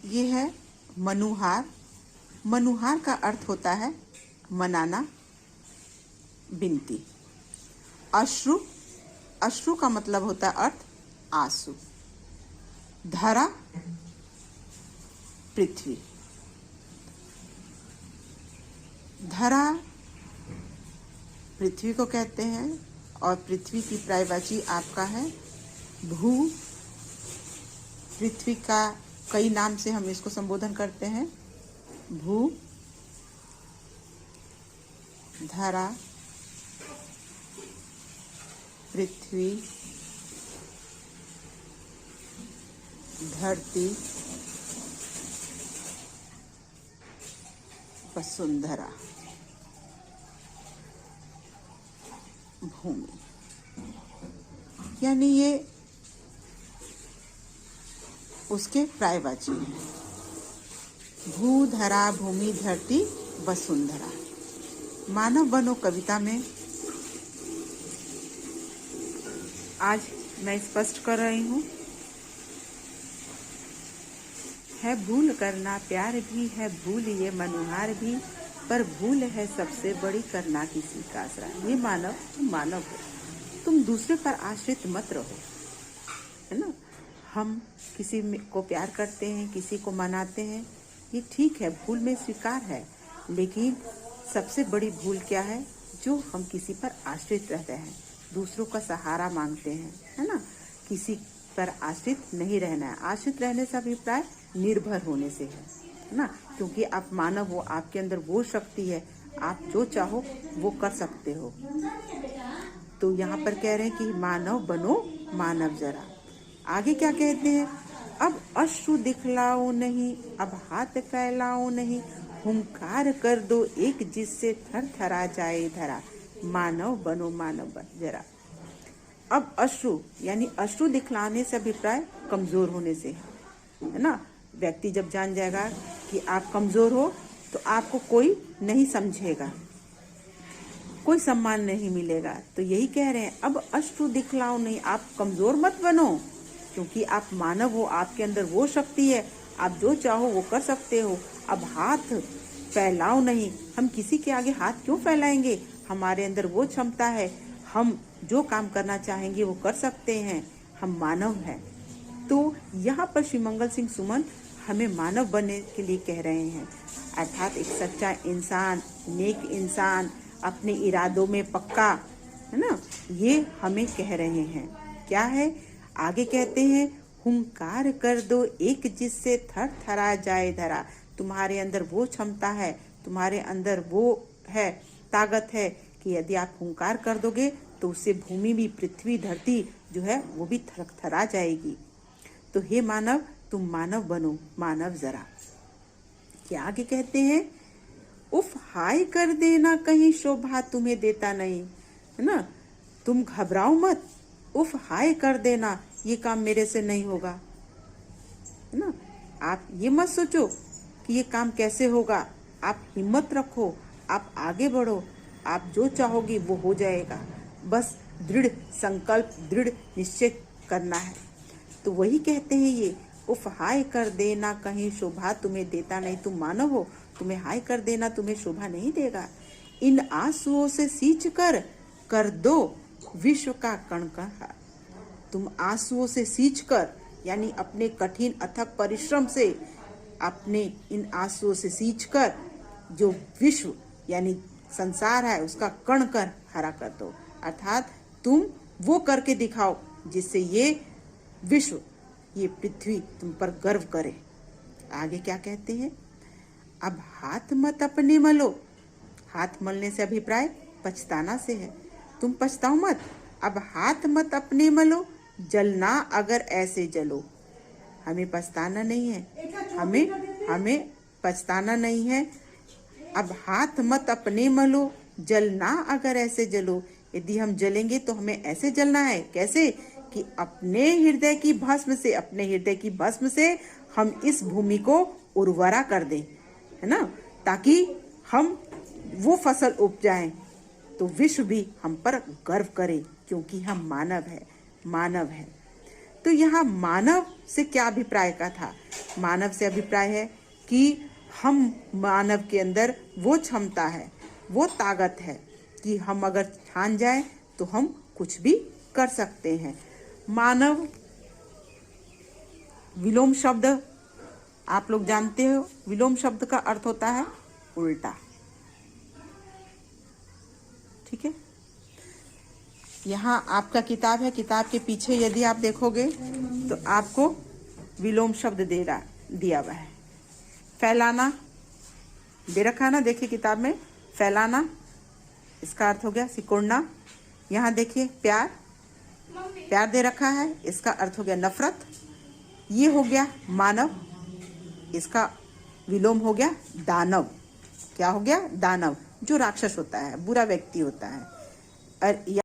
ये है मनुहार। मनुहार का अर्थ होता है मनाना, विनती। अश्रु, अश्रु का मतलब होता है अर्थ आंसू। धरा, पृथ्वी। धरा पृथ्वी को कहते हैं और पृथ्वी की पर्यायवाची आपका है भू। पृथ्वी का कई नाम से हम इसको संबोधन करते हैं। भू, धरा, पृथ्वी, धरती, वसुंधरा, भूमि। यानी ये उसके पर्यायवाची हैं। भू, धरा, भूमि, धरती, वसुंधरा। मानव बनो कविता में आज मैं स्पष्ट कर रही हूँ, है भूल करना प्यार भी, है भूल ये मनुहार भी, पर भूल है सबसे बड़ी करना किसी का आसरा। ये मानव, तुम मानव हो, तुम दूसरे पर आश्रित मत रहो, है ना। हम किसी को प्यार करते हैं, किसी को मनाते हैं, ये ठीक है, भूल में स्वीकार है। लेकिन सबसे बड़ी भूल क्या है? जो हम किसी पर आश्रित रहते हैं, दूसरों का सहारा मांगते हैं, है ना। किसी पर आश्रित नहीं रहना है। आश्रित रहने से अभिप्राय निर्भर होने से है ना। क्योंकि आप मानव हो, आपके अंदर वो शक्ति है, आप जो चाहो वो कर सकते हो। तो यहाँ पर कह रहे हैं कि मानव बनो मानव जरा। आगे क्या कहते हैं? अब अश्रु दिखलाओ नहीं, अब हाथ फैलाओ नहीं, हुंकार कर दो एक जिससे थर थरा जाए धरा। मानव बनो मानव जरा। अब अश्रु यानी अश्रु दिखलाने से अभिप्राय कमजोर होने से है ना। व्यक्ति जब जान जाएगा कि आप कमजोर हो तो आपको कोई नहीं समझेगा, कोई सम्मान नहीं मिलेगा। तो यही कह रहे हैं, अब अश्रु दिखलाओ नहीं, आप कमजोर मत बनो, क्योंकि आप मानव हो, आपके अंदर वो शक्ति है, आप जो चाहो वो कर सकते हो। अब हाथ फैलाओ नहीं, हम किसी के आगे हाथ क्यों फैलाएंगे? हमारे अंदर वो क्षमता है, हम जो काम करना चाहेंगे वो कर सकते हैं, हम मानव हैं। तो यहाँ पर श्री मंगल सिंह सुमन हमें मानव बनने के लिए कह रहे हैं, अर्थात एक सच्चा इंसान, नेक इंसान, अपने इरादों में पक्का, है ना, ये हमें कह रहे हैं। क्या है? आगे कहते हैं, हुंकार कर दो एक जिससे थर थरा जाए धरा। तुम्हारे अंदर वो क्षमता है, तुम्हारे अंदर वो है, ताकत है कि यदि आप हुंकार कर दोगे तो उससे भूमि भी, पृथ्वी, धरती जो है वो भी थरथरा जाएगी। तो हे मानव, तुम मानव बनो मानव जरा। क्या आगे कहते हैं? उफ हाय कर देना कहीं शोभा तुम्हें देता नहीं, है ना। तुम घबराओ मत, उफ हाय कर देना, ये काम मेरे से नहीं होगा, है ना। आप ये मत सोचो कि ये काम कैसे होगा। आप हिम्मत रखो, आप आगे बढ़ो, आप जो चाहोगे वो हो जाएगा। बस दृढ़ संकल्प, दृढ़ निश्चय करना है। तो वही कहते हैं ये, उफ हाय कर देना कहीं शोभा तुम्हें देता नहीं। तुम मानव हो, तुम्हें हाय कर देना तुम्हें शोभा नहीं देगा। इन आंसुओं से सींच कर दो विश्व का कण कण। तुम आंसुओं से सींच कर, यानी अपने कठिन अथक परिश्रम से, अपने इन आंसुओं से सींच कर जो विश्व यानी संसार है उसका कण कण हरा कर दो। अर्थात तुम वो करके दिखाओ जिससे ये विश्व, ये पृथ्वी तुम पर गर्व करे। आगे क्या कहते हैं? अब हाथ मत अपने मलो। हाथ मलने से अभिप्राय पछताना से है। तुम पछताओ मत। अब हाथ मत अपने मलो, जलना अगर ऐसे जलो। हमें पछताना नहीं है, हमें पछताना नहीं है। अब हाथ मत अपने मलो, जलना अगर ऐसे जलो। यदि हम जलेंगे तो हमें ऐसे जलना है। कैसे? कि अपने हृदय की भस्म से, अपने हृदय की भस्म से हम इस भूमि को उर्वरा कर दें, है ना, ताकि हम वो फसल उपजाएं, तो विश्व भी हम पर गर्व करे, क्योंकि हम मानव है। तो यहाँ मानव से क्या अभिप्राय का था? मानव से अभिप्राय है कि हम मानव के अंदर वो क्षमता है, वो ताकत है कि हम अगर ठान जाए तो हम कुछ भी कर सकते हैं। मानव विलोम शब्द आप लोग जानते हो, विलोम शब्द का अर्थ होता है उल्टा। ठीक है, यहाँ आपका किताब है, किताब के पीछे यदि आप देखोगे तो आपको विलोम शब्द दिया हुआ है। फैलाना दे रखा है ना, देखिए किताब में, फैलाना इसका अर्थ हो गया सिकुड़ना। यहाँ देखिए प्यार, प्यार दे रखा है, इसका अर्थ हो गया नफरत। ये हो गया मानव, इसका विलोम हो गया दानव। क्या हो गया? दानव, जो राक्षस होता है, बुरा व्यक्ति होता है। और